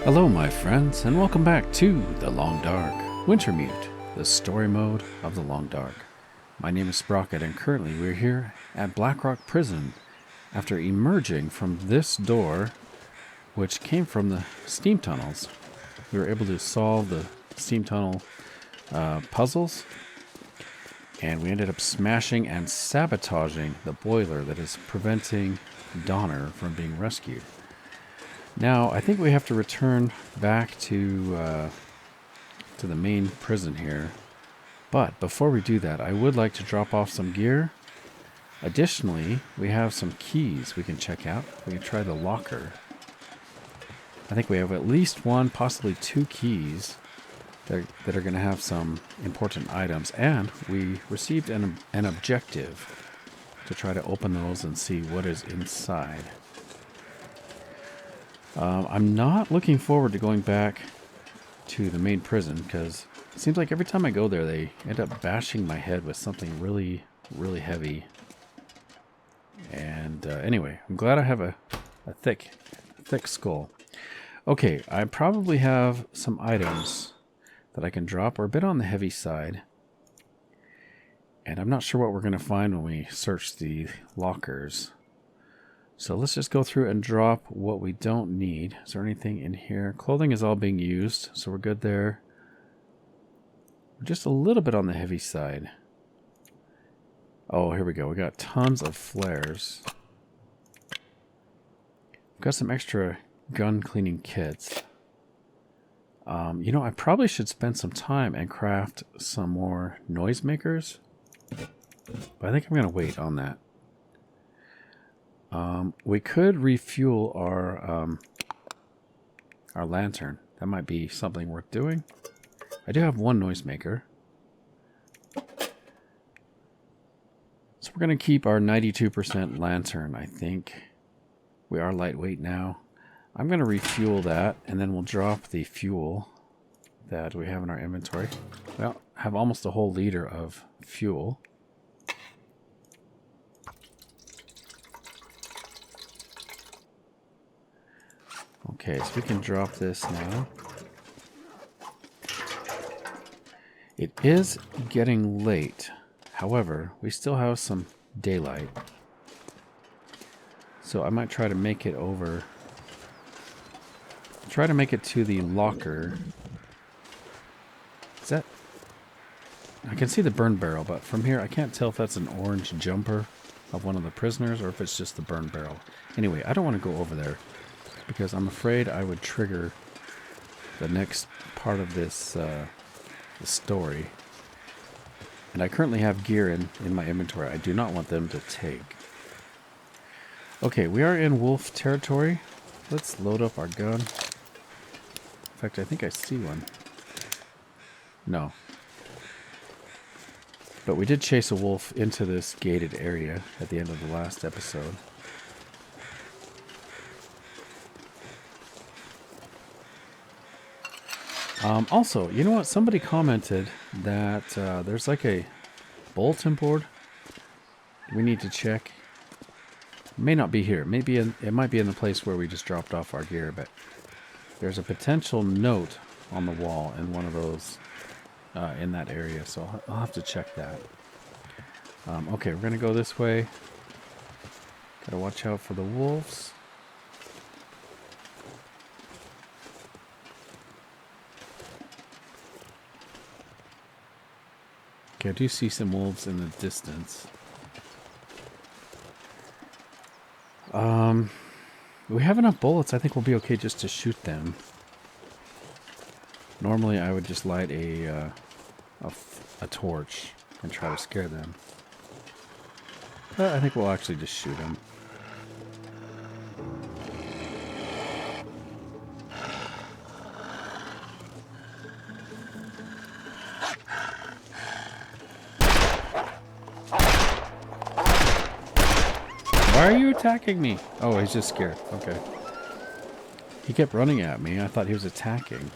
Hello my friends, and welcome back to The Long Dark, Wintermute, the story mode of The Long Dark. My name is Sprocket, and currently we're here at Blackrock Prison after emerging from this door, which came from the steam tunnels. We were able to solve the steam tunnel puzzles, and we ended up smashing and sabotaging the boiler that is preventing Donner from being rescued. Now, I think we have to return back to the main prison here. But before we do that, I would like to drop off some gear. Additionally, we have some keys we can check out. We can try the locker. I think we have at least one, possibly two keys that are going to have some important items. And we received an objective to try to open those and see what is inside. I'm not looking forward to going back to the main prison because it seems like every time I go there, they end up bashing my head with something really, really heavy. And anyway, I'm glad I have a thick skull. Okay, I probably have some items that I can drop. We're a bit on the heavy side. And I'm not sure what we're going to find when we search the lockers. So let's just go through and drop what we don't need. Is there anything in here? Clothing is all being used, so we're good there. We're just a little bit on the heavy side. Oh, here we go. We got tons of flares. We've got some extra gun cleaning kits. You know, I probably should spend some time and craft some more noisemakers. But I think I'm going to wait on that. We could refuel our lantern. That might be something worth doing. I do have one noisemaker. So we're going to keep our 92% lantern, I think. We are lightweight now. I'm going to refuel that, and then we'll drop the fuel that we have in our inventory. Well, I have almost a whole liter of fuel. Okay, so we can drop this now. It is getting late. However, we still have some daylight. So I might try to make it over. Try to make it to the locker. Is that... I can see the burn barrel, but from here I can't tell if that's an orange jumper of one of the prisoners or if it's just the burn barrel. Anyway, I don't want to go over there, because I'm afraid I would trigger the next part of this the story. And I currently have gear in my inventory I do not want them to take. Okay, we are in wolf territory. Let's load up our gun. In fact, I think I see one. No. But we did chase a wolf into this gated area at the end of the last episode. Also, you know what? Somebody commented that there's like a bulletin board we need to check. It may not be here. Maybe it might be in the place where we just dropped off our gear, but there's a potential note on the wall in one of those in that area, so I'll have to check that. Okay, we're gonna go this way. Gotta watch out for the wolves. Okay, I do see some wolves in the distance. We have enough bullets. I think we'll be okay just to shoot them. Normally, I would just light a torch and try to scare them. But I think we'll actually just shoot them. Why are you attacking me? Oh, he's just scared. Okay. He kept running at me. I thought he was attacking.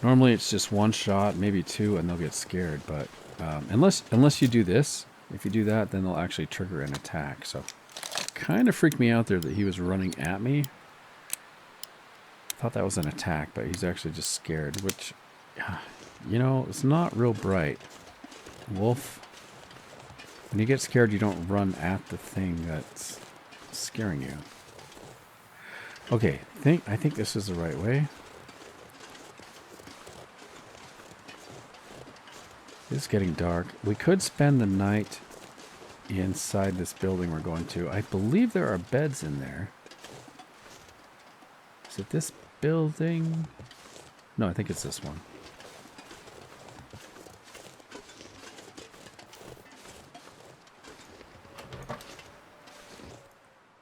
Normally it's just one shot, maybe two, and they'll get scared. But unless you do this, if you do that, then they'll actually trigger an attack. So kind of freaked me out there that he was running at me. I thought that was an attack, but he's actually just scared, which, you know, it's not real bright. Wolf, when you get scared, you don't run at the thing that's scaring you. Okay, I think this is the right way. It's getting dark. We could spend the night inside this building we're going to. I believe there are beds in there. Is it this building? No, I think it's this one.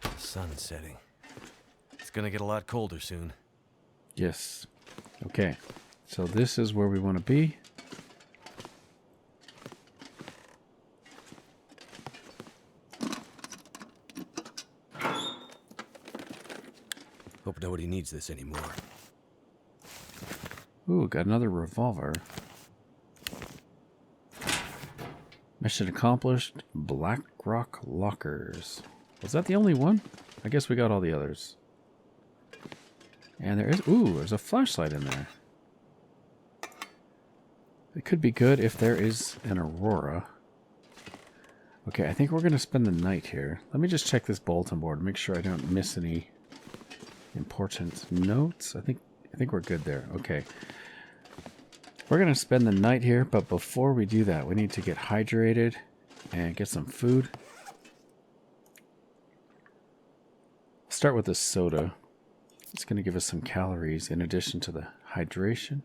The sun's setting. It's gonna get a lot colder soon. Yes. Okay. So this is where we want to be. Hope nobody needs this anymore. Ooh, got another revolver. Mission accomplished. Blackrock lockers. Was that the only one? I guess we got all the others. And there is... Ooh, there's a flashlight in there. It could be good if there is an aurora. Okay, I think we're going to spend the night here. Let me just check this bulletin board. Make sure I don't miss any important notes. I think we're good there. Okay. We're going to spend the night here, but before we do that, we need to get hydrated and get some food. Start with the soda. It's going to give us some calories in addition to the hydration.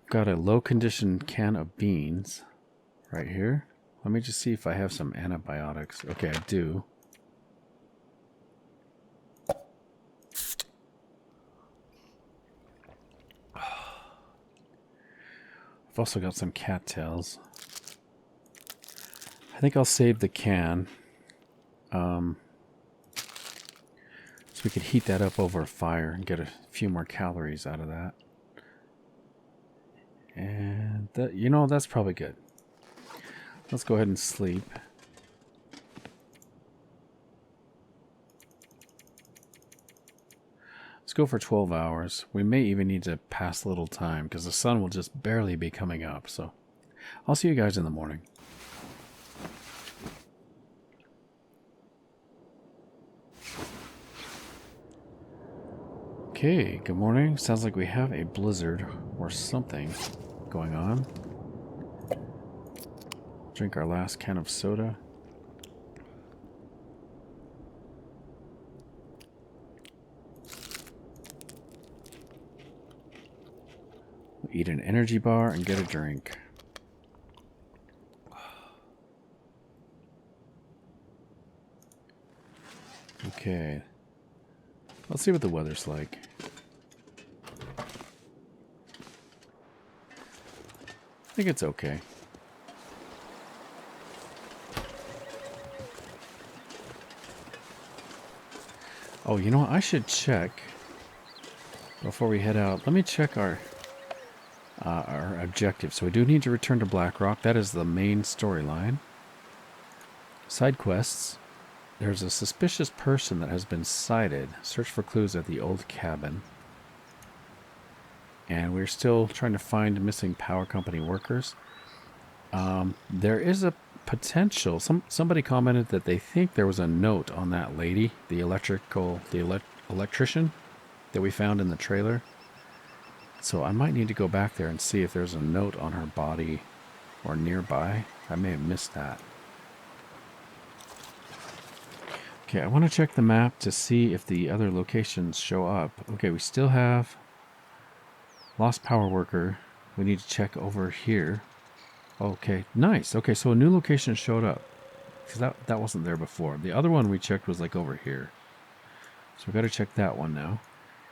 Got a low condition can of beans right here. Let me just see if I have some antibiotics. Okay, I do. I've also got some cattails. I think I'll save the can. So we could heat that up over a fire and get a few more calories out of that. And that, you know, that's probably good. Let's go ahead and sleep. Let's go for 12 hours. We may even need to pass a little time because the sun will just barely be coming up. So I'll see you guys in the morning. Okay, good morning. Sounds like we have a blizzard or something going on. Drink our last can of soda. Eat an energy bar and get a drink. Okay. Let's see what the weather's like. I think it's okay. Oh, you know what? I should check before we head out. Let me check our objective. So we do need to return to Blackrock. That is the main storyline. Side quests. There's a suspicious person that has been sighted. Search for clues at the old cabin. And we're still trying to find missing power company workers. There is a potential. Somebody commented that they think there was a note on that lady, the electrician that we found in the trailer. So I might need to go back there and see if there's a note on her body or nearby. I may have missed that. Okay, I want to check the map to see if the other locations show up. Okay, we still have lost power worker. We need to check over here. Okay, nice. Okay, so a new location showed up. Because that wasn't there before. The other one we checked was like over here. So we've got to check that one now.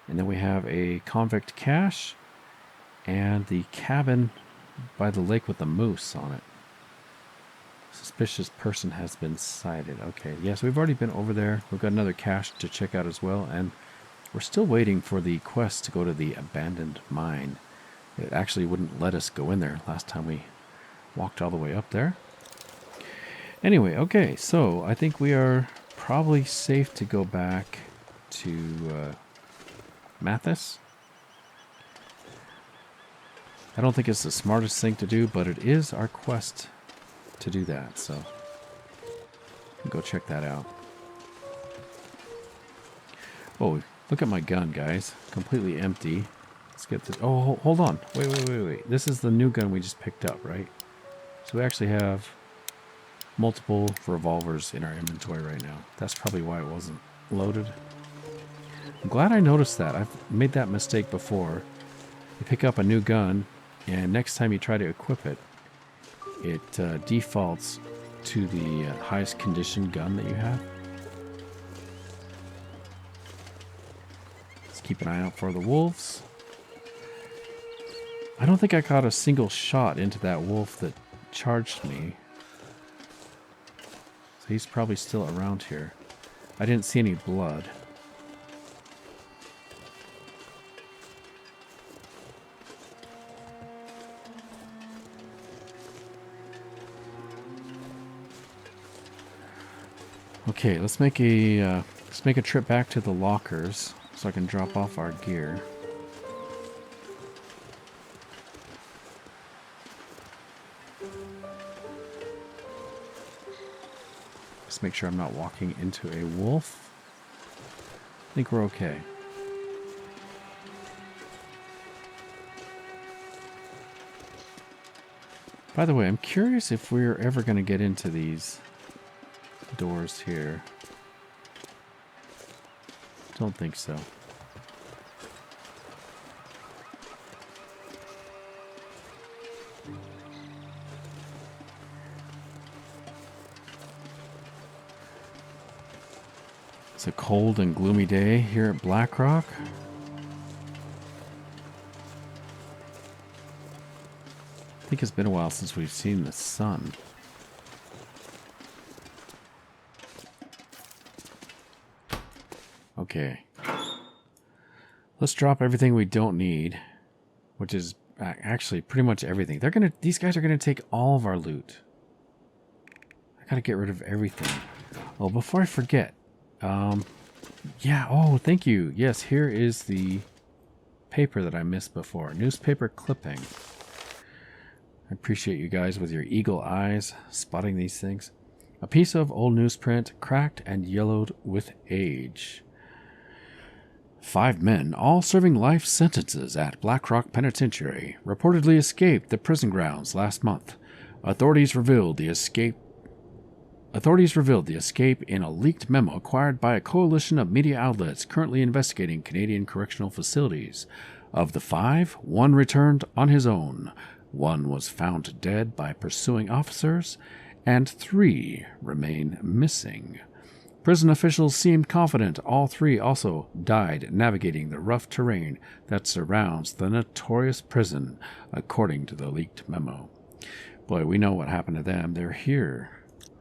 And then we have a convict cache. And the cabin by the lake with the moose on it. Suspicious person has been sighted. Okay, yeah, so we've already been over there. We've got another cache to check out as well. And we're still waiting for the quest to go to the abandoned mine. It actually wouldn't let us go in there last time we walked all the way up there. Anyway, okay, so I think we are probably safe to go back to Mathis. I don't think it's the smartest thing to do, but it is our quest to do that, so go check that out. Oh, look at my gun, guys. Completely empty. Let's get this. Oh, hold on. Wait. This is the new gun we just picked up, right? So we actually have multiple revolvers in our inventory right now. That's probably why it wasn't loaded. I'm glad I noticed that. I've made that mistake before. You pick up a new gun, and next time you try to equip it, it defaults to the highest condition gun that you have. Let's keep an eye out for the wolves. I don't think I got a single shot into that wolf that charged me. So he's probably still around here. I didn't see any blood. Okay, let's make a trip back to the lockers so I can drop off our gear. Just make sure I'm not walking into a wolf. I think we're okay. By the way, I'm curious if we're ever going to get into these doors here. Don't think so. It's a cold and gloomy day here at Blackrock. I think it's been a while since we've seen the sun. Okay. Let's drop everything we don't need, which is actually pretty much everything. These guys are gonna take all of our loot. I gotta get rid of everything. Oh, before I forget, yeah, oh, thank you. Yes, here is the paper that I missed before. Newspaper clipping. I appreciate you guys with your eagle eyes spotting these things. A piece of old newsprint, cracked and yellowed with age. 5 men, all serving life sentences at Blackrock Penitentiary, reportedly escaped the prison grounds last month. Authorities revealed the escape in a leaked memo acquired by a coalition of media outlets currently investigating Canadian correctional facilities. Of the 5, 1 returned on his own, 1 was found dead by pursuing officers, and 3 remain missing. Prison officials seemed confident all 3 also died navigating the rough terrain that surrounds the notorious prison, according to the leaked memo. Boy, we know what happened to them. They're here,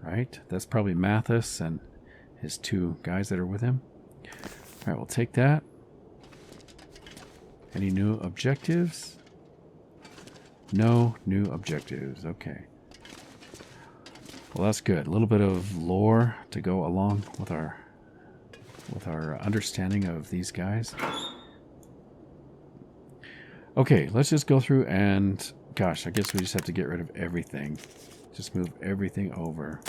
right? That's probably Mathis and his 2 guys that are with him. All right, we'll take that. Any new objectives? No new objectives. Okay. Well, that's good. A little bit of lore to go along with our understanding of these guys. Okay, let's just go through and, gosh, I guess we just have to get rid of everything. Just move everything over.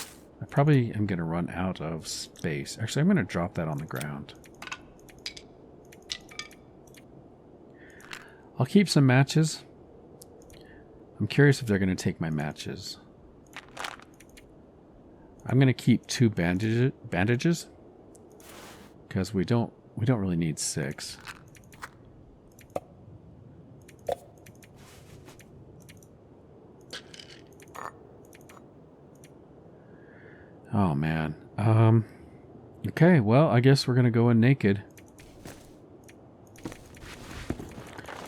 I probably am going to run out of space. Actually, I'm going to drop that on the ground. I'll keep some matches. I'm curious if they're going to take my matches. I'm going to keep 2 bandages because we don't really need 6. Oh man. Okay, well, I guess we're going to go in naked.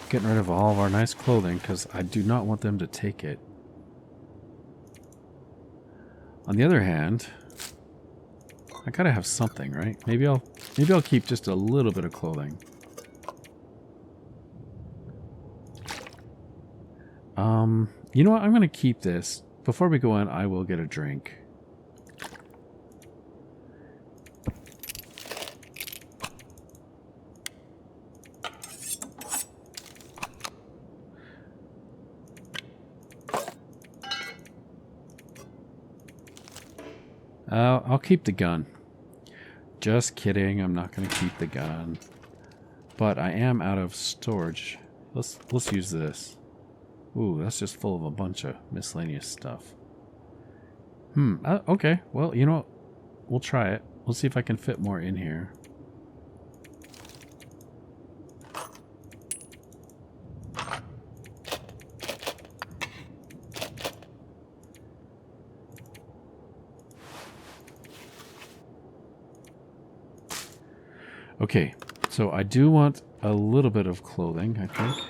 Getting rid of all of our nice clothing because I do not want them to take it. On the other hand, I gotta have something, right? Maybe I'll keep just a little bit of clothing. You know what? I'm gonna keep this. Before we go in, I will get a drink. I'll keep the gun. Just kidding. I'm not going to keep the gun. But I am out of storage. Let's use this. Ooh, that's just full of a bunch of miscellaneous stuff. Okay. Well, you know what? We'll try it. We'll see if I can fit more in here. Okay, so I do want a little bit of clothing, I think.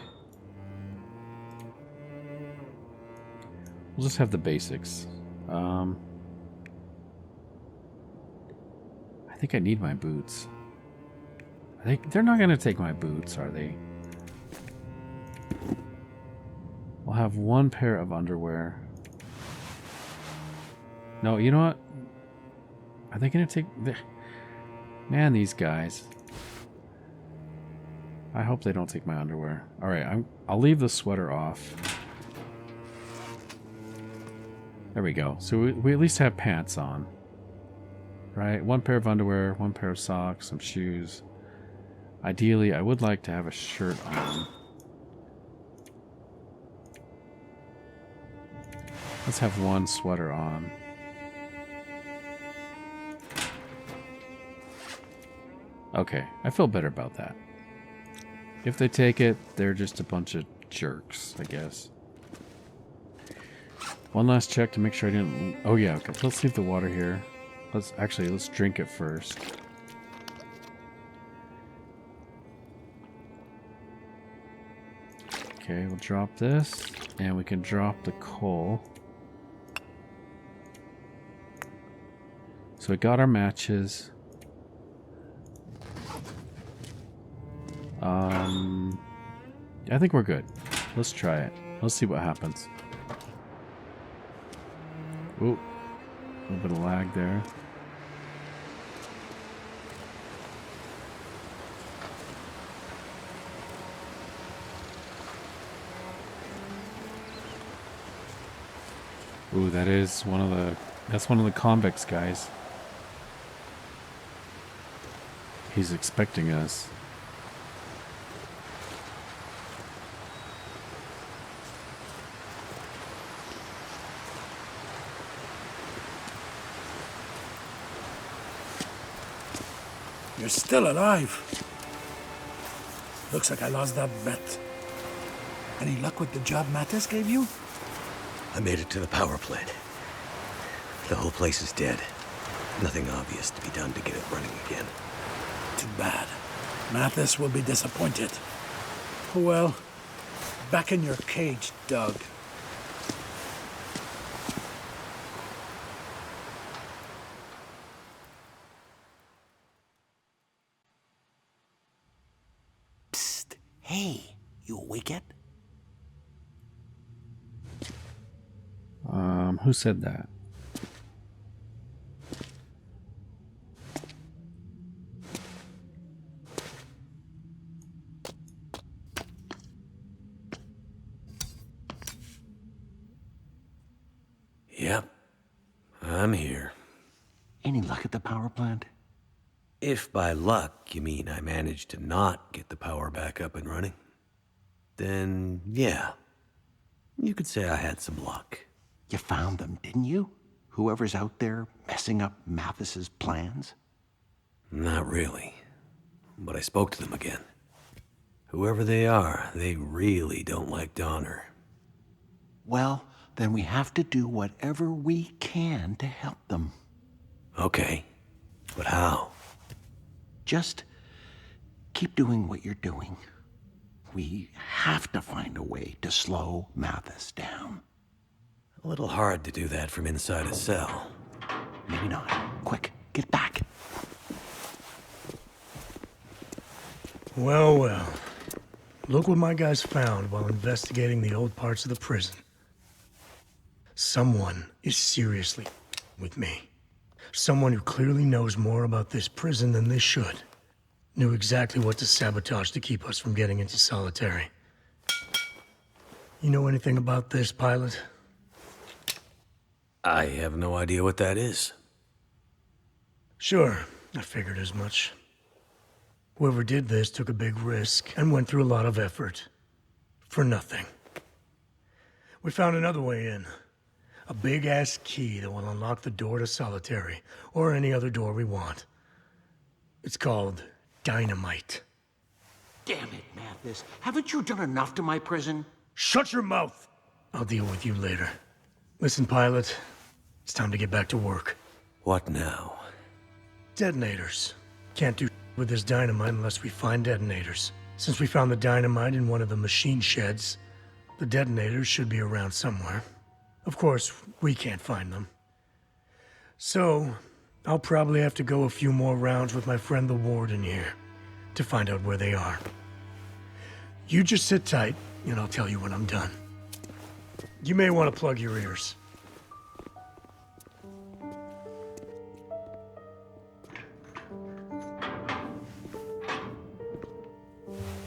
We'll just have the basics. I think I need my boots. They're not going to take my boots, are they? We'll have one pair of underwear. No, you know what? Are they going to take... Man, these guys. I hope they don't take my underwear. Alright, I'll leave the sweater off. There we go. So we at least have pants on. Right? One pair of underwear, one pair of socks, some shoes. Ideally, I would like to have a shirt on. Let's have one sweater on. Okay, I feel better about that. If they take it, they're just a bunch of jerks, I guess. One last check to make sure I didn't... Oh yeah, okay. Let's leave the water here. Let's drink it first. Okay, we'll drop this, and we can drop the coal. So we got our matches. I think we're good. Let's try it. Let's see what happens. Ooh, a little bit of lag there. Ooh, that's one of the convicts, guys. He's expecting us. You're still alive. Looks like I lost that bet. Any luck with the job Mathis gave you? I made it to the power plant. The whole place is dead. Nothing obvious to be done to get it running again. Too bad. Mathis will be disappointed. Well, back in your cage, Doug. Hey, you awake yet? Who said that? Yep, I'm here. Any luck at the power plant? If by luck you mean I managed to not get the power back up and running, then yeah, you could say I had some luck. You found them, didn't you? Whoever's out there messing up Mathis's plans? Not really, but I spoke to them again. Whoever they are, they really don't like Donner. Well, then we have to do whatever we can to help them. Okay, but how? Just keep doing what you're doing. We have to find a way to slow Mathis down. A little hard to do that from inside a cell. Maybe not. Quick, get back. Well, well. Look what my guys found while investigating the old parts of the prison. Someone is seriously with me. Someone who clearly knows more about this prison than they should. Knew exactly what to sabotage to keep us from getting into solitary. You know anything about this, pilot? I have no idea what that is. Sure, I figured as much. Whoever did this took a big risk and went through a lot of effort. For nothing. We found another way in. A big-ass key that will unlock the door to solitary, or any other door we want. It's called dynamite. Damn it, Mathis. Haven't you done enough to my prison? Shut your mouth! I'll deal with you later. Listen, pilot. It's time to get back to work. What now? Detonators. Can't do with this dynamite unless we find detonators. Since we found the dynamite in one of the machine sheds, the detonators should be around somewhere. Of course, we can't find them. So, I'll probably have to go a few more rounds with my friend the warden here to find out where they are. You just sit tight, and I'll tell you when I'm done. You may want to plug your ears.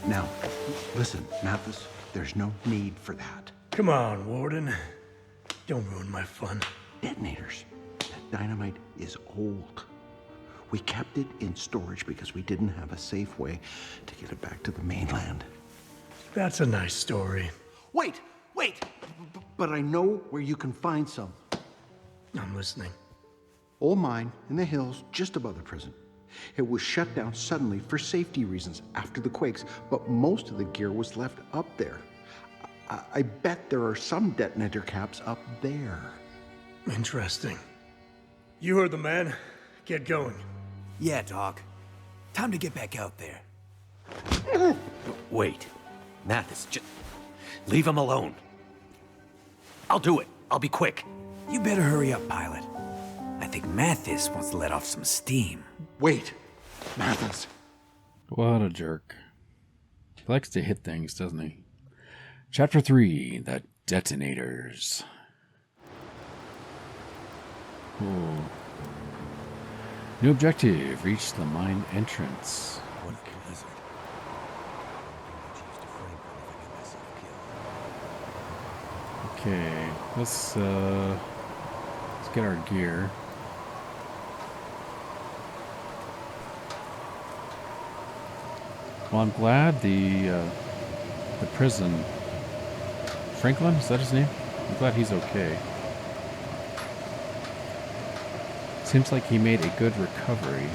Now, listen, Mathis, there's no need for that. Come on, warden. Don't ruin my fun. Detonators. That dynamite is old. We kept it in storage because we didn't have a safe way to get it back to the mainland. That's a nice story. Wait! But I know where you can find some. I'm listening. Old mine in the hills just above the prison. It was shut down suddenly for safety reasons after the quakes, but most of the gear was left up there. I bet there are some detonator caps up there. Interesting. You heard the man. Get going. Yeah, Doc. Time to get back out there. Wait. Mathis, just leave him alone. I'll do it. I'll be quick. You better hurry up, pilot. I think Mathis wants to let off some steam. Wait, Mathis. What a jerk. He likes to hit things, doesn't he? Chapter 3, The Detonators. Ooh. New objective, reach the mine entrance. What a blizzard. Choose to Franklin if I get myself killed. Okay, let's get our gear. Well, I'm glad the prison, Franklin, is that his name? I'm glad he's okay. Seems like he made a good recovery.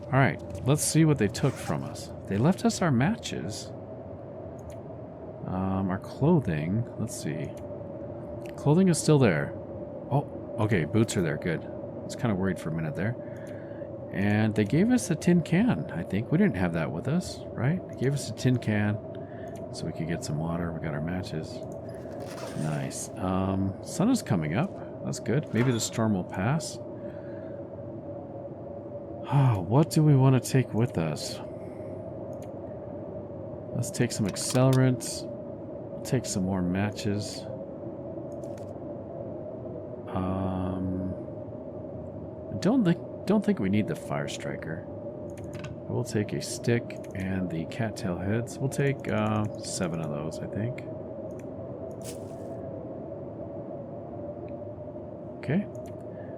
Alright, let's see what they took from us. They left us our matches. Our clothing, let's see. Clothing is still there. Oh, okay, boots are there, good. I was kind of worried for a minute there. And they gave us a tin can, I think. We didn't have that with us, right? They gave us a tin can so we could get some water. We got our matches. Nice. Sun is coming up. That's good. Maybe the storm will pass. Oh, what do we want to take with us? Let's take some accelerants. Take some more matches. I don't think we need the fire striker. We'll take a stick and the cattail heads. We'll take 7 of those, I think. Okay.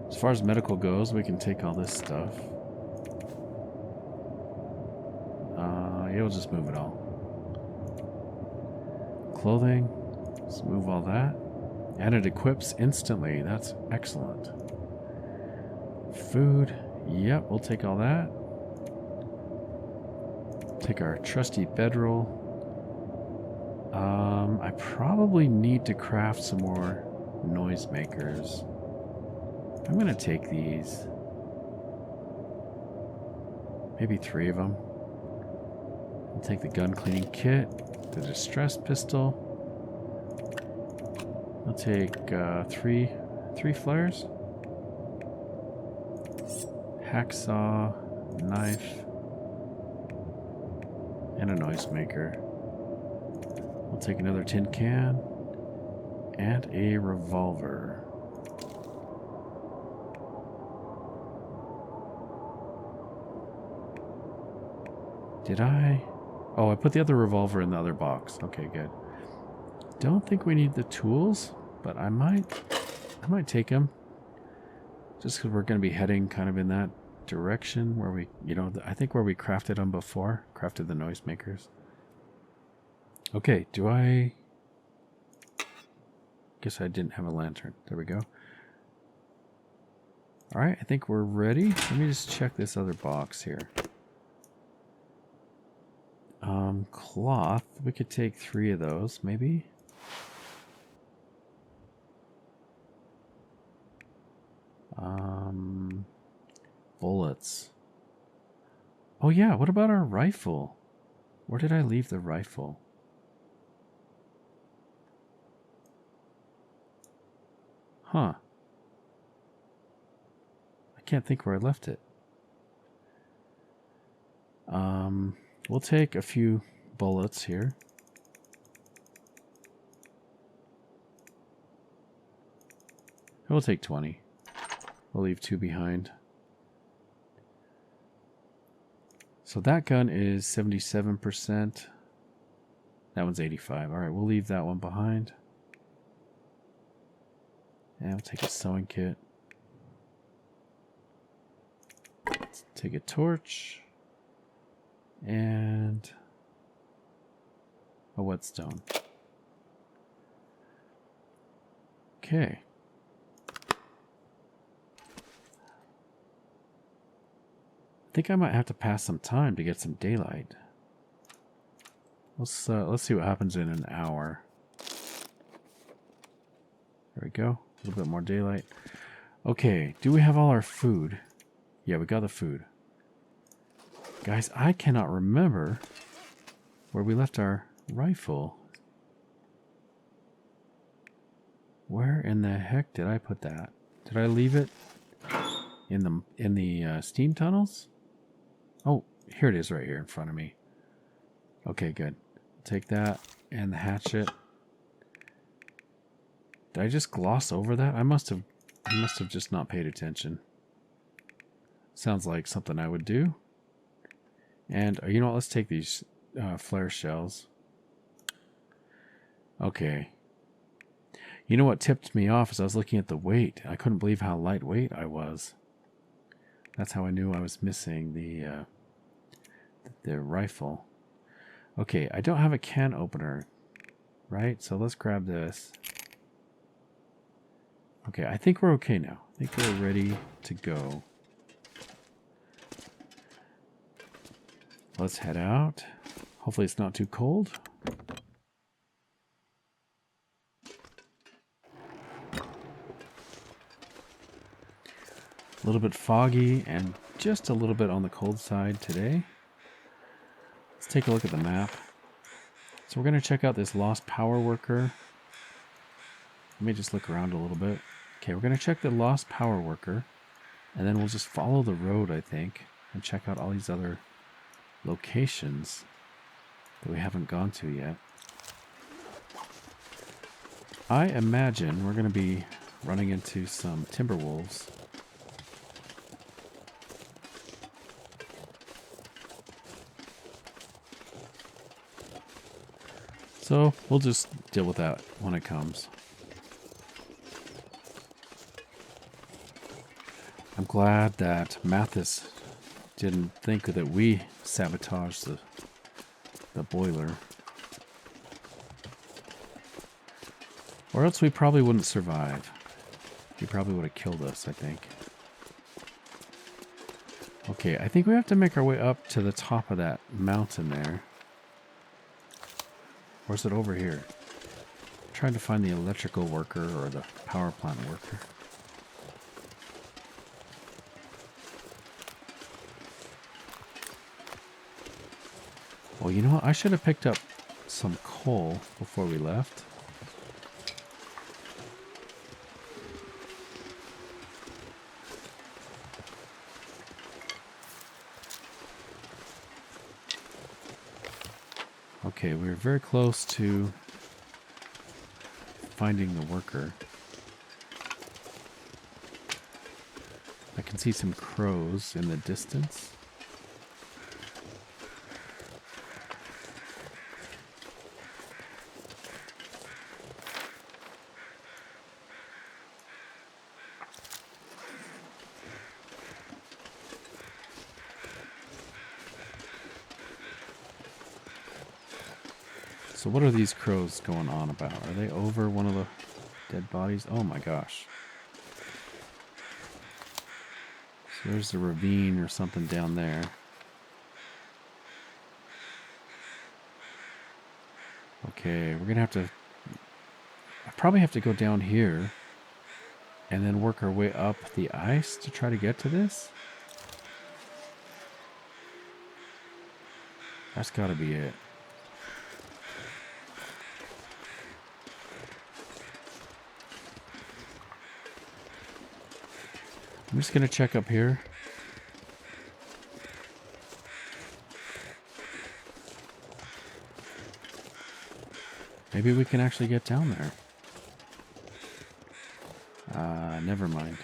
As far as medical goes, we can take all this stuff. Yeah, we'll just move it all. Clothing. Let's move all that. And it equips instantly. That's excellent. Food. Yep, we'll take all that. Take our trusty bedroll. I probably need to craft some more noisemakers. I'm going to take these. Maybe 3 of them. I'll take the gun cleaning kit, the distress pistol. I'll take 3 flares. Hacksaw, knife, and a noisemaker. We'll take another tin can and a revolver. Did I? Oh, I put the other revolver in the other box. Okay, good. Don't think we need the tools. but I might take him. Just because we're going to be heading kind of in that direction where we, you know, I think where we crafted them before. Crafted the noisemakers. Okay, do I... Guess I didn't have a lantern. There we go. Alright, I think we're ready. Let me just check this other box here. Cloth. We could take 3 of those, maybe. Bullets. Oh yeah, what about our rifle? Where did I leave the rifle? Huh. I can't think where I left it. We'll take a few bullets here. We'll take 20. We'll leave 2 behind. So that gun is 77%. That one's 85. Alright, we'll leave that one behind. And we'll take a sewing kit. Let's take a torch. And a whetstone. Okay. I think I might have to pass some time to get some daylight. Let's see what happens in an hour. There we go. A little bit more daylight. Okay, do we have all our food? Yeah, we got the food. Guys, I cannot remember where we left our rifle. Where in the heck did I put that? Did I leave it in the steam tunnels? Oh, here it is right here in front of me. Okay, good. Take that and the hatchet. Did I just gloss over that? I must have just not paid attention. Sounds like something I would do. And you know what? Let's take these flare shells. Okay. You know what tipped me off is I was looking at the weight. I couldn't believe how lightweight I was. That's how I knew I was missing the rifle. Okay, I don't have a can opener, right? So let's grab this. Okay, I think we're okay now. I think we're ready to go. Let's head out. Hopefully it's not too cold. A little bit foggy and just a little bit on the cold side today. Let's take a look at the map. So we're going to check out this lost power worker. Let me just look around a little bit. Okay, we're going to check the lost power worker. And then we'll just follow the road, I think. And check out all these other locations that we haven't gone to yet. I imagine we're going to be running into some timber wolves. So we'll just deal with that when it comes. I'm glad that Mathis didn't think that we sabotaged the boiler. Or else we probably wouldn't survive. He probably would have killed us, I think. Okay, I think we have to make our way up to the top of that mountain there. Or is it over here? I'm trying to find the electrical worker or the power plant worker. Well, you know what? I should have picked up some coal before we left. Okay, we're very close to finding the worker. I can see some crows in the distance. So what are these crows going on about? Are they over one of the dead bodies? Oh my gosh. So there's the ravine or something down there. Okay, we're gonna have to... I probably have to go down here and then work our way up the ice to try to get to this. That's gotta be it. I'm just gonna check up here. Maybe we can actually get down there. Never mind.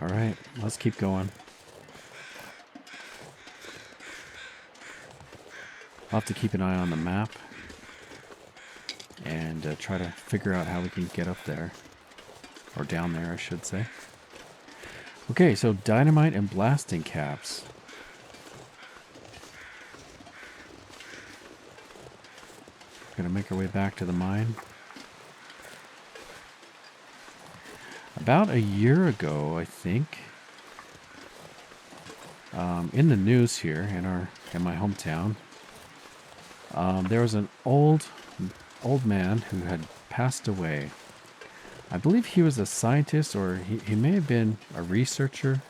All right, let's keep going. I'll have to keep an eye on the map and try to figure out how we can get up there. Or down there, I should say. Okay, so dynamite and blasting caps. Gonna make our way back to the mine. About a year ago, I think, in the news here in my hometown, there was an old man who had passed away. I believe he was a scientist, or he may have been a researcher.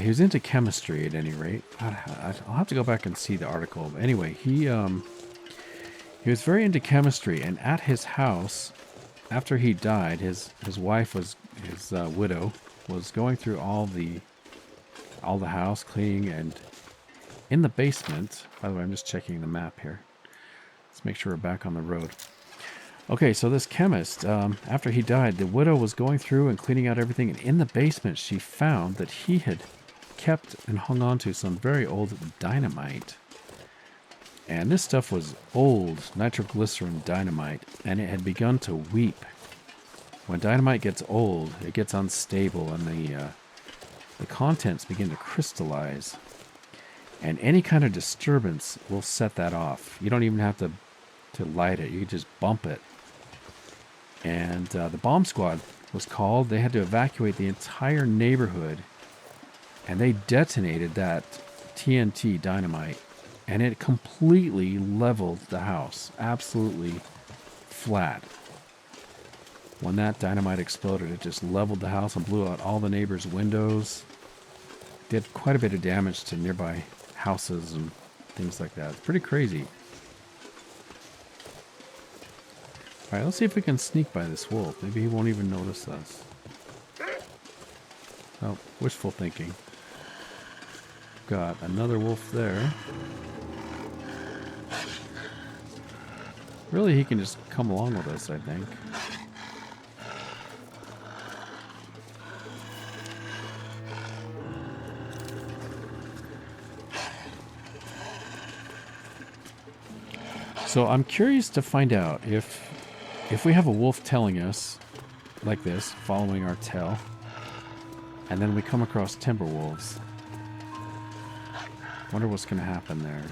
He was into chemistry at any rate. I'll have to go back and see the article. But anyway, he was very into chemistry, and at his house, after he died, his wife was his widow was going through all the house cleaning, and in the basement. By the way, I'm just checking the map here. Let's make sure we're back on the road. Okay, so this chemist, after he died, the widow was going through and cleaning out everything, and in the basement she found that he had kept and hung on to some very old dynamite. And this stuff was old nitroglycerin dynamite, and it had begun to weep. When dynamite gets old, it gets unstable, and the contents begin to crystallize. And any kind of disturbance will set that off. You don't even have to light it. You can just bump it. And the bomb squad was called. They had to evacuate the entire neighborhood. And they detonated that TNT dynamite. And it completely leveled the house. Absolutely flat. When that dynamite exploded, it just leveled the house and blew out all the neighbors' windows. Did quite a bit of damage to nearby houses and things like that. It's pretty crazy. Alright, let's see if we can sneak by this wolf. Maybe he won't even notice us. Oh, wishful thinking. Got another wolf there. Really, he can just come along with us, I think. So I'm curious to find out if we have a wolf telling us, like this, following our tail, and then we come across timber wolves. Wonder what's going to happen there.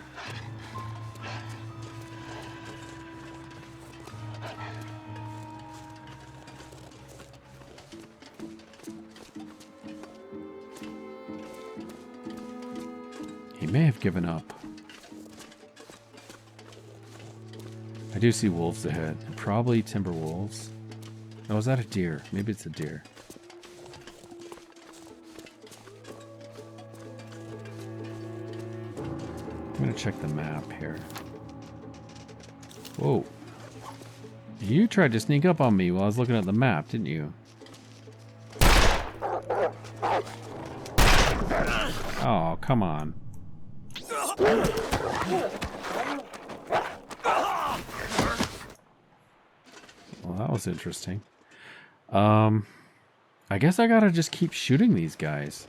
He may have given up. I do see wolves ahead. Probably timber wolves. Oh, is that a deer? Maybe it's a deer. I'm going to check the map here. Whoa. You tried to sneak up on me while I was looking at the map, didn't you? Oh, come on. Well, that was interesting. I guess I gotta just keep shooting these guys.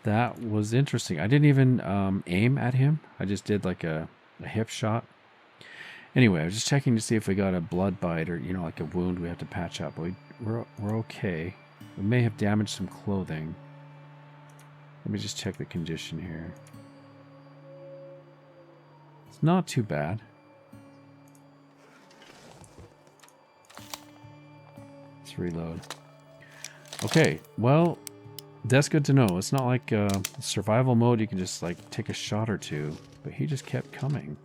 That was interesting. I didn't even aim at him. I just did like a hip shot. Anyway, I was just checking to see if we got a blood bite or, you know, like a wound we have to patch up. But we're okay. We may have damaged some clothing. Let me just check the condition here. It's not too bad. Let's reload. Okay, well, that's good to know. It's not like survival mode, you can just like take a shot or two. But he just kept coming.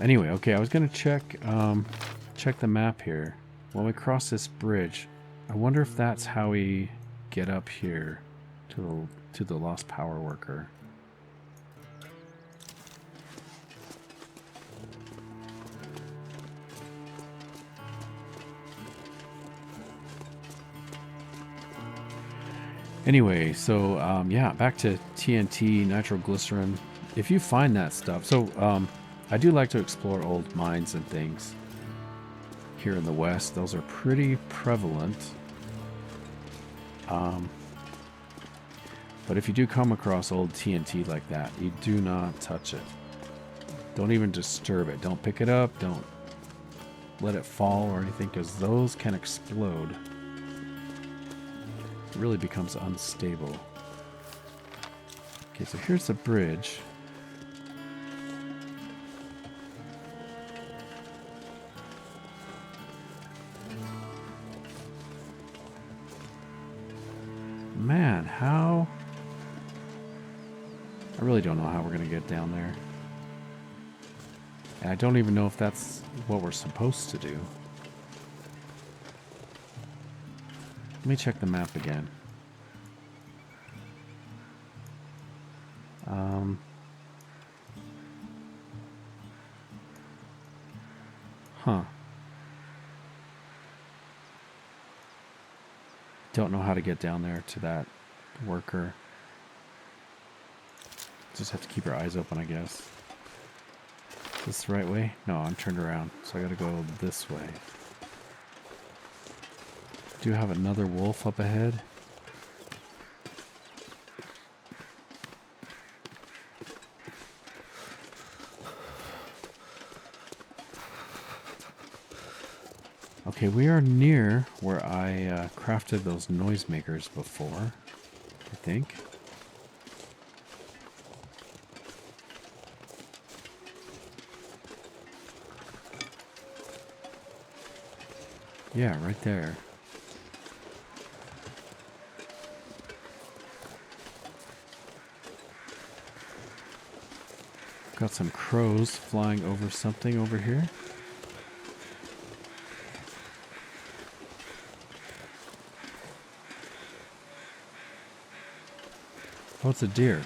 Anyway, okay, I was gonna check the map here. When we cross this bridge, I wonder if that's how we get up here to the lost power worker. Anyway, so yeah, back to TNT, nitroglycerin. If you find that stuff, so I do like to explore old mines and things here in the West. Those are pretty prevalent. But if you do come across old TNT like that, you do not touch it. Don't even disturb it. Don't pick it up. Don't let it fall or anything, because those can explode. It really becomes unstable. Okay, so here's the bridge. Man, how? I really don't know how we're going to get down there. And I don't even know if that's what we're supposed to do. Let me check the map again. Huh. Don't know how to get down there to that worker. Just have to keep our eyes open, I guess. Is this the right way? No, I'm turned around, so I gotta go this way. Do you have another wolf up ahead? Okay, we are near where I crafted those noisemakers before, I think. Yeah, right there. Got some crows flying over something over here. Oh, it's a deer.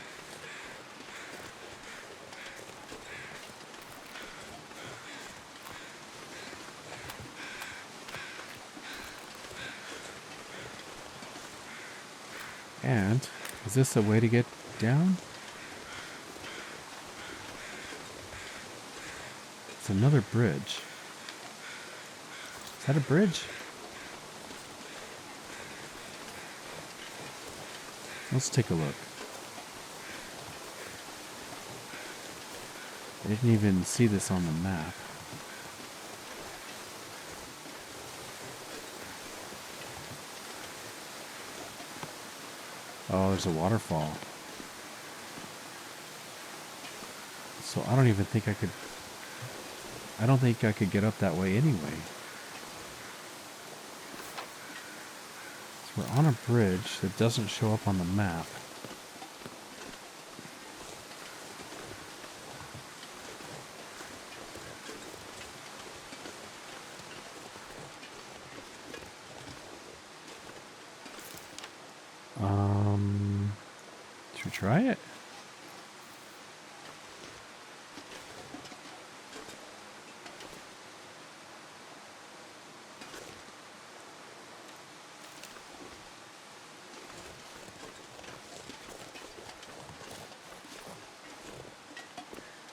And is this a way to get down? It's another bridge. Is that a bridge? Let's take a look. I didn't even see this on the map. Oh, there's a waterfall. So I don't even think I could... I don't think I could get up that way anyway. So we're on a bridge that doesn't show up on the map. Should we try it?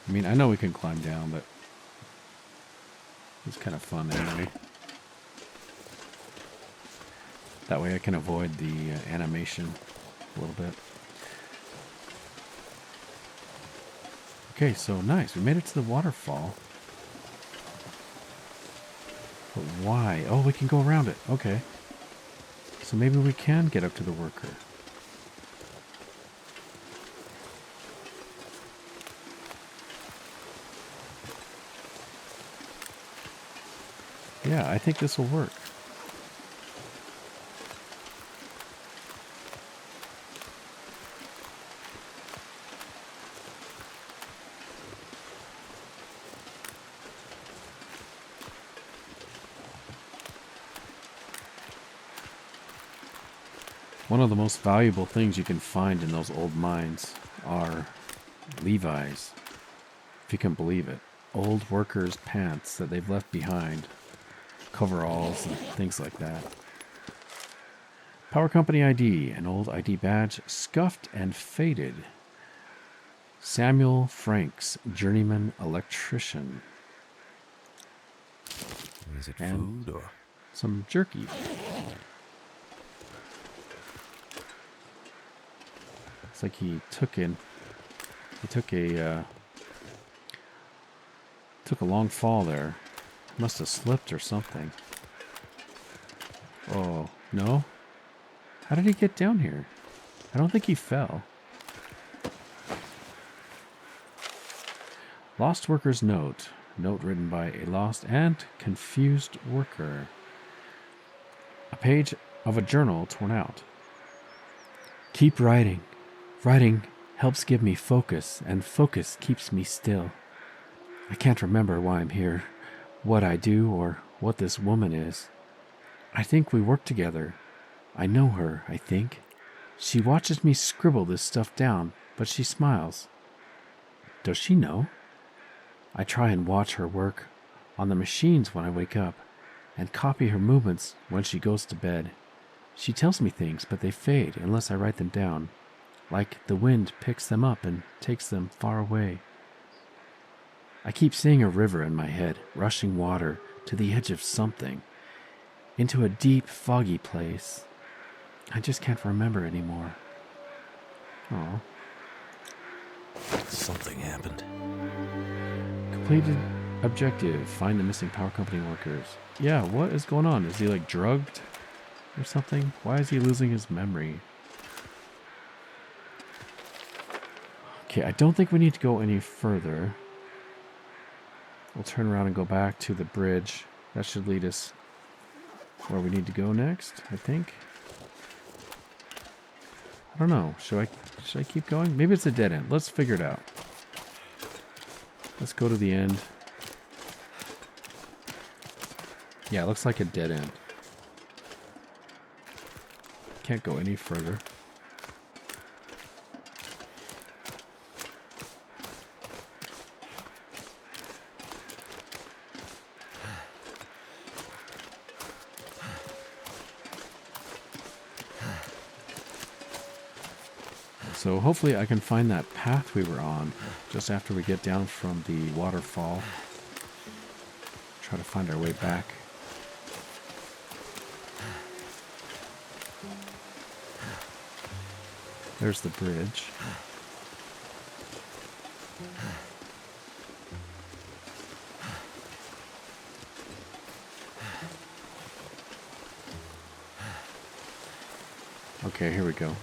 I mean, I know we can climb down, but it's kind of fun anyway. That way I can avoid the animation a little bit. Okay, so nice. We made it to the waterfall. But why? Oh, we can go around it. Okay. So maybe we can get up to the worker. Yeah, I think this will work. One of the most valuable things you can find in those old mines are Levi's, if you can believe it. Old workers' pants that they've left behind, coveralls and things like that. Power company ID, an old ID badge, scuffed and faded. Samuel Franks, journeyman electrician. Is it And food or? some jerky. It's like he took a long fall there. Must have slipped or something. Oh, no? How did he get down here? I don't think he fell. Lost worker's note. Note written by a lost and confused worker. A page of a journal torn out. Keep writing. Writing helps give me focus, and focus keeps me still. I can't remember why I'm here, what I do, or what this woman is. I think we work together. I know her, I think. She watches me scribble this stuff down, but she smiles. Does she know? I try and watch her work on the machines when I wake up, and copy her movements when she goes to bed. She tells me things, but they fade unless I write them down. Like the wind picks them up and takes them far away. I keep seeing a river in my head, rushing water to the edge of something, into a deep, foggy place. I just can't remember anymore. Oh. Something happened. Completed objective. Find the missing power company workers. Yeah, what is going on? Is he like drugged or something? Why is he losing his memory? Okay, I don't think we need to go any further. We'll turn around and go back to the bridge. That should lead us where we need to go next, I think. I don't know. Should I keep going? Maybe it's a dead end. Let's figure it out. Let's go to the end. Yeah, it looks like a dead end. Can't go any further. So hopefully I can find that path we were on just after we get down from the waterfall. Try to find our way back. There's the bridge. Okay, here we go.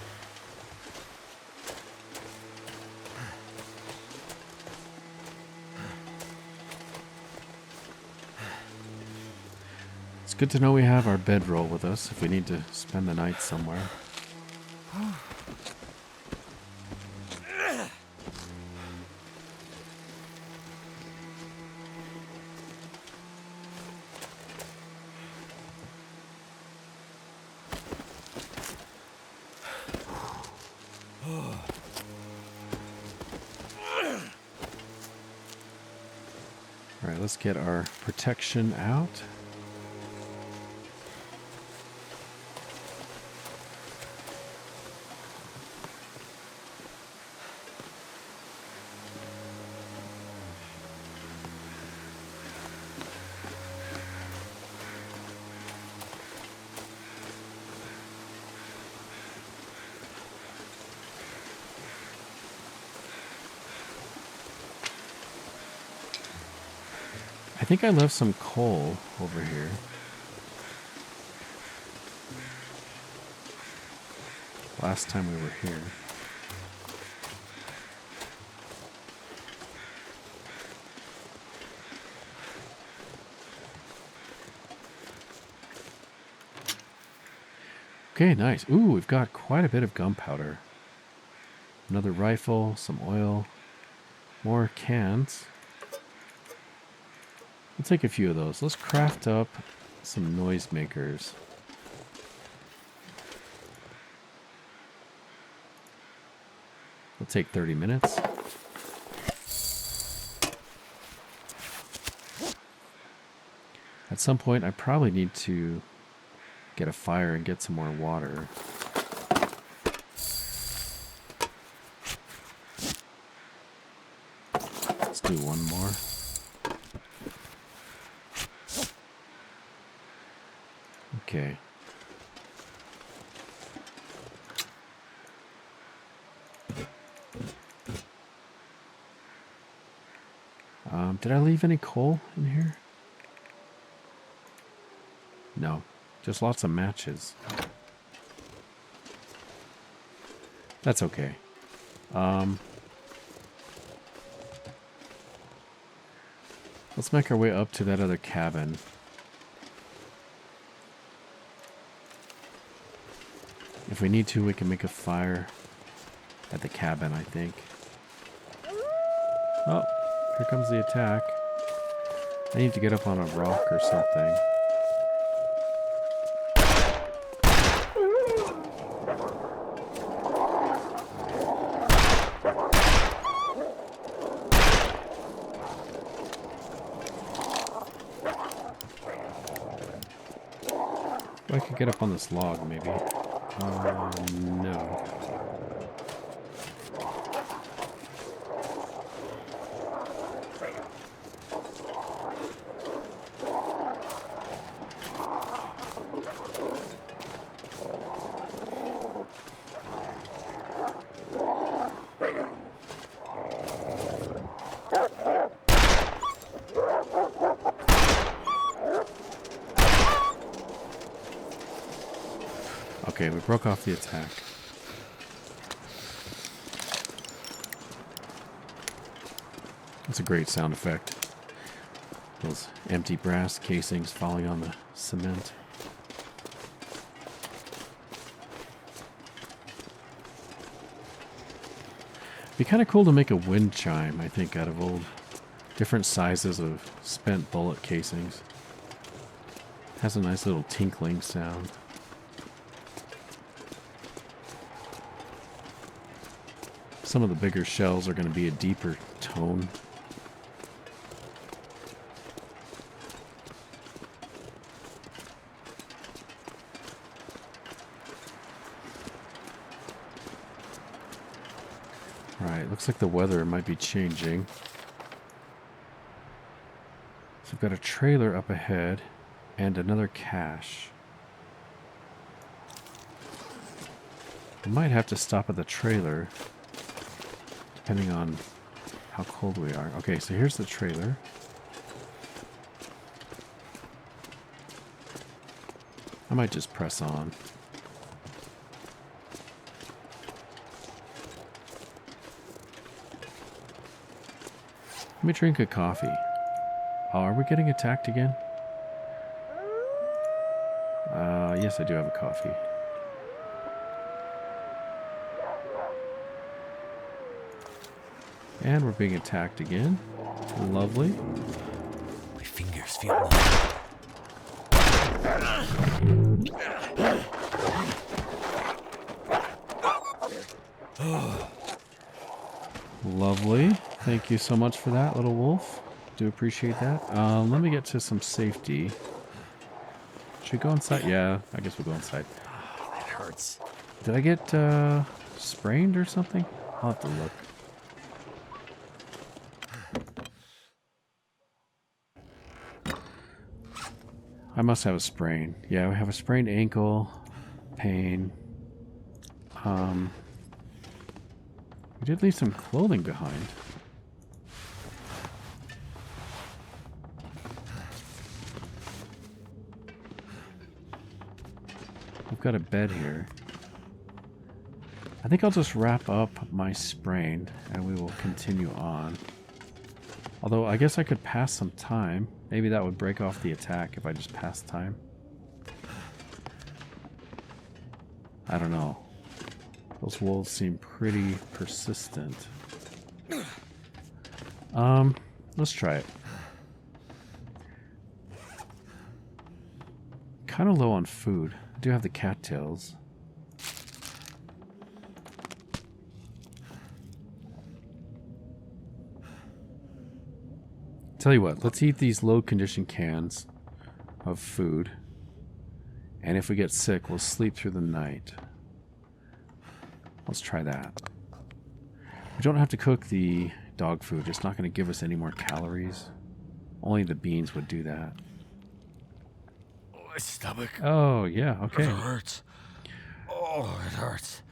It's good to know we have our bedroll with us if we need to spend the night somewhere. All right, let's get our protection out. I think I left some coal over here. Last time we were here. Okay, nice. Ooh, we've got quite a bit of gunpowder. Another rifle, some oil, more cans. We'll take a few of those. Let's craft up some noisemakers. It'll take 30 minutes. At some point, I probably need to get a fire and get some more water. Let's do one more. Okay. Did I leave any coal in here? No, just lots of matches. That's okay. Let's make our way up to that other cabin. If we need to, we can make a fire at the cabin, I think. Oh, here comes the attack. I need to get up on a rock or something. I could get up on this log, maybe. No. Okay, we broke off the attack. That's a great sound effect. Those empty brass casings falling on the cement. Be kind of cool to make a wind chime, I think, out of old different sizes of spent bullet casings. Has a nice little tinkling sound. Some of the bigger shells are going to be a deeper tone. Right, looks like the weather might be changing. So we've got a trailer up ahead and another cache. We might have to stop at the trailer, depending on how cold we are. Okay, so here's the trailer. I might just press on. Let me drink a coffee. Oh, are we getting attacked again? Yes, I do have a coffee. And we're being attacked again. Lovely. My fingers feel numb. Lovely. Thank you so much for that, little wolf. Do appreciate that. Let me get to some safety. Should we go inside? Yeah, I guess we'll go inside. That hurts. Did I get sprained or something? I'll have to look. I must have a sprain. Yeah, we have a sprained ankle, pain. We did leave some clothing behind. got a bed here. I think I'll just wrap up my sprain and we will continue on. Although I guess I could pass some time. Maybe that would break off the attack if I just pass time. I don't know. Those wolves seem pretty persistent. Let's try it. Kind of low on food. I do have the cattails. Tell you what, let's eat these low condition cans of food. And if we get sick, we'll sleep through the night. Let's try that. We don't have to cook the dog food. It's not going to give us any more calories. Only the beans would do that. My stomach. Oh, yeah, okay. It hurts. Oh, it hurts.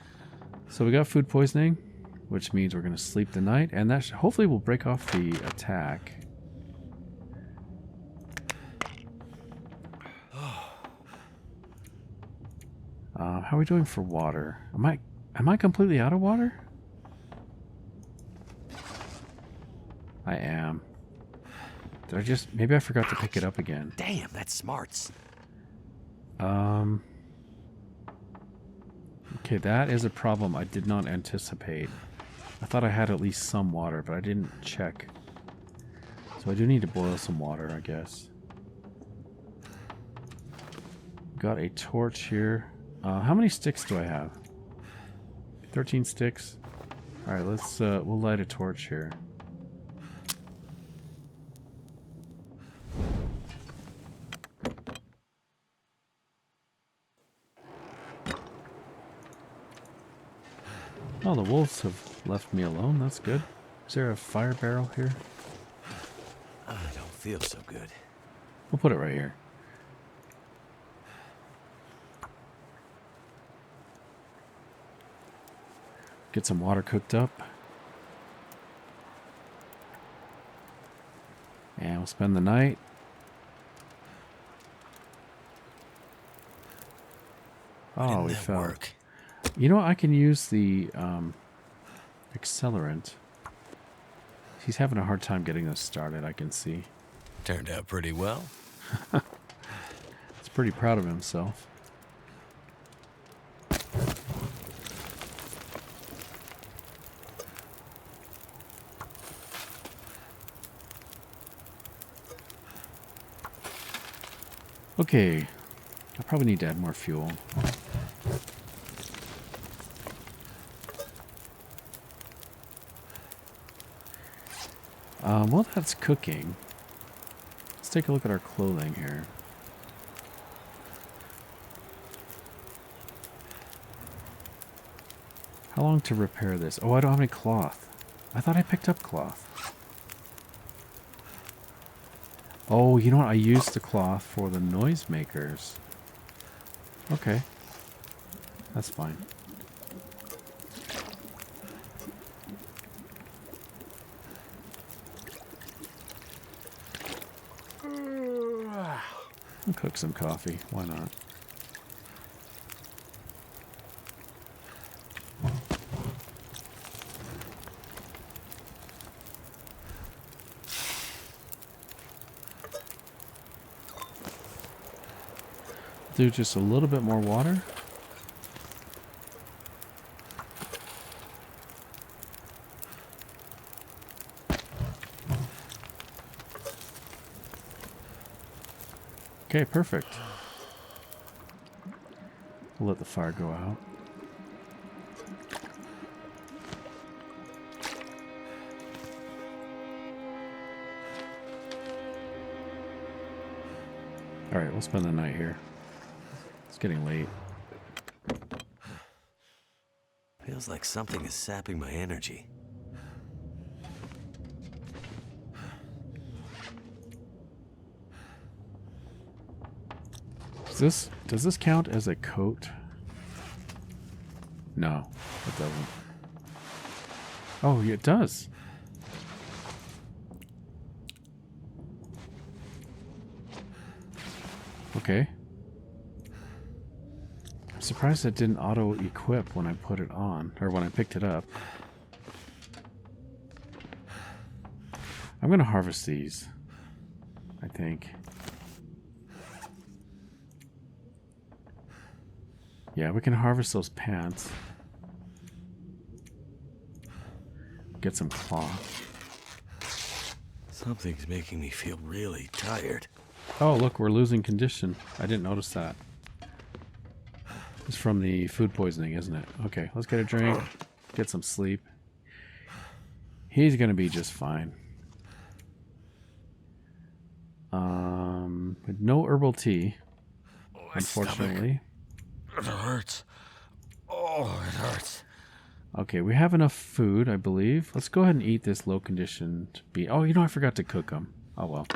So we got food poisoning, which means we're going to sleep the night. And that hopefully will break off the attack. How are we doing for water? Am I completely out of water? I am. Did I just... Maybe I forgot to pick it up again. Damn, that's smarts. Okay, that is a problem I did not anticipate. I thought I had at least some water, but I didn't check. So I do need to boil some water, I guess. Got a torch here. How many sticks do I have? 13 sticks. Alright, let's, we'll light a torch here. Oh, the wolves have left me alone. That's good. Is there a fire barrel here? I don't feel so good. We'll put it right here. Get some water cooked up. And we'll spend the night. Oh, we fell. Work. You know what? I can use the accelerant. He's having a hard time getting this started, I can see. Turned out pretty well. He's pretty proud of himself. Okay, I probably need to add more fuel. While that's cooking, let's take a look at our clothing here. How long to repair this? Oh, I don't have any cloth. I thought I picked up cloth. Oh, you know what? I used the cloth for the noisemakers. Okay. That's fine. I'll cook some coffee. Why not? Do just a little bit more water. Okay, perfect. We'll let the fire go out. Alright, we'll spend the night here. It's getting late. Feels like something is sapping my energy. Does this count as a coat? No, it doesn't. Oh, yeah, it does. Okay. surprised it didn't auto-equip when I put it on, or when I picked it up. I'm going to harvest these, I think. Yeah, we can harvest those pants. Get some cloth. Something's making me feel really tired. Oh, look, we're losing condition. I didn't notice that. It's from the food poisoning, isn't it? Okay, let's get a drink. Get some sleep. He's going to be just fine. With no herbal tea, unfortunately. It hurts. Oh, it hurts. Okay, we have enough food, I believe. Let's go ahead and eat this low-conditioned beef. Oh, you know, I forgot to cook them. Oh, well.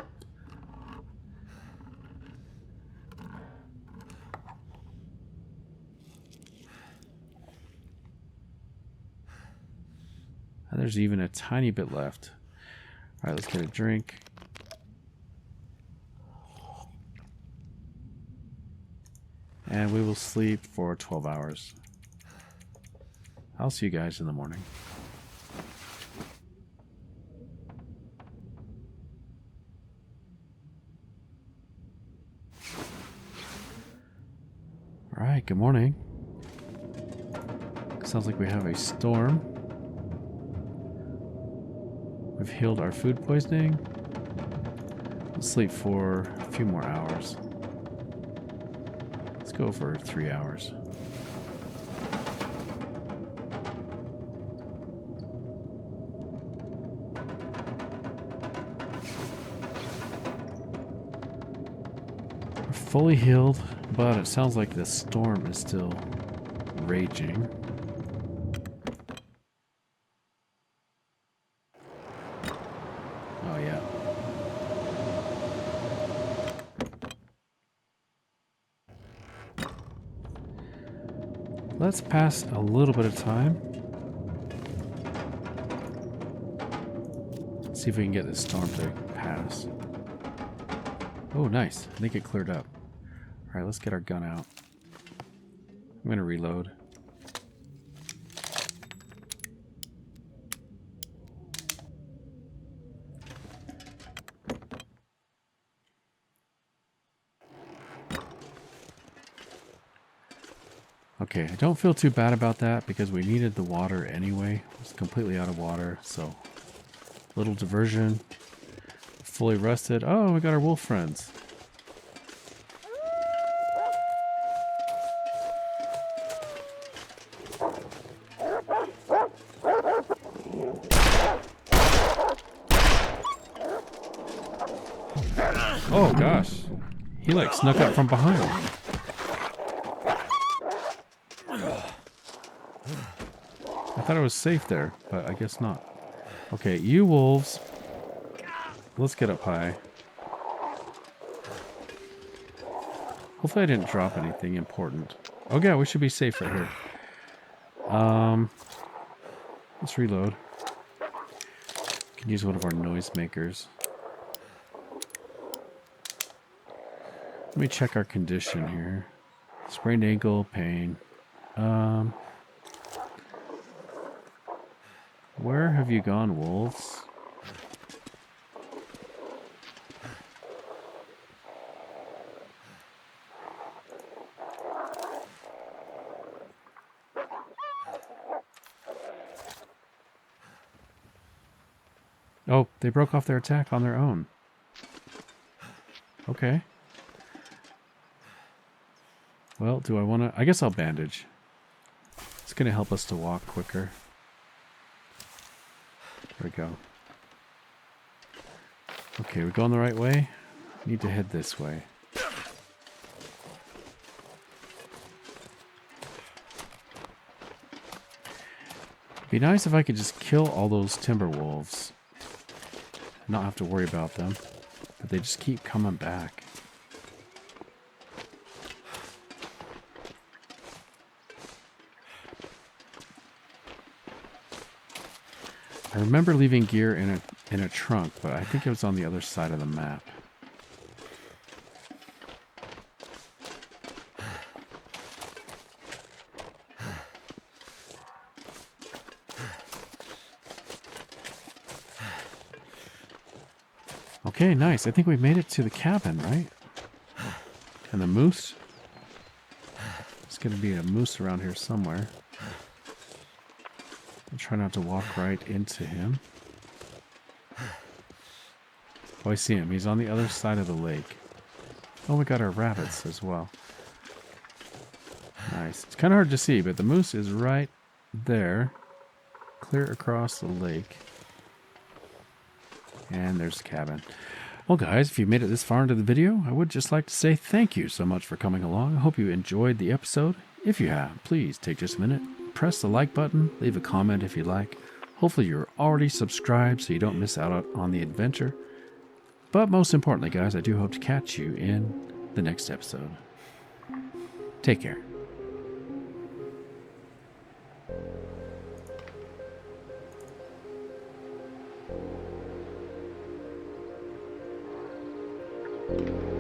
And there's even a tiny bit left. All right, let's get a drink. And we will sleep for 12 hours. I'll see you guys in the morning. All right, good morning. Sounds like we have a storm. We've healed our food poisoning. We'll sleep for a few more hours. Let's go for 3 hours. We're fully healed, but it sounds like the storm is still raging. Oh, yeah. Let's pass a little bit of time. See if we can get this storm to pass. Oh, nice. I think it cleared up. All right, let's get our gun out. I'm going to reload. Okay, I don't feel too bad about that because we needed the water anyway. It's completely out of water, so little diversion. Fully rested. Oh, we got our wolf friends. Oh gosh, he like snuck up from behind. I thought I was safe there, but I guess not. Okay, you wolves. Let's get up high. Hopefully I didn't drop anything important. Oh yeah, we should be safe right here. Let's reload. Can use one of our noisemakers. Let me check our condition here. Sprained ankle, pain. Where have you gone, wolves? Oh, they broke off their attack on their own. Okay. Well, do I want to... I guess I'll bandage. It's going to help us to walk quicker. There we go. Okay, we're going the right way. Need to head this way. It'd be nice if I could just kill all those timber wolves. Not have to worry about them. But they just keep coming back. I remember leaving gear in a trunk, but I think it was on the other side of the map. Okay, nice. I think we made it to the cabin, right? And the moose? There's going to be a moose around here somewhere. I'll try not to walk right into him. Oh, I see him. He's on the other side of the lake. Oh, we got our rabbits as well. Nice. It's kind of hard to see, but the moose is right there. Clear across the lake. And there's the cabin. Well, guys, if you made it this far into the video, I would just like to say thank you so much for coming along. I hope you enjoyed the episode. If you have, please take just a minute, press the like button, leave a comment if you like. Hopefully you're already subscribed so you don't miss out on the adventure. But most importantly, guys, I do hope to catch you in the next episode. Take care. you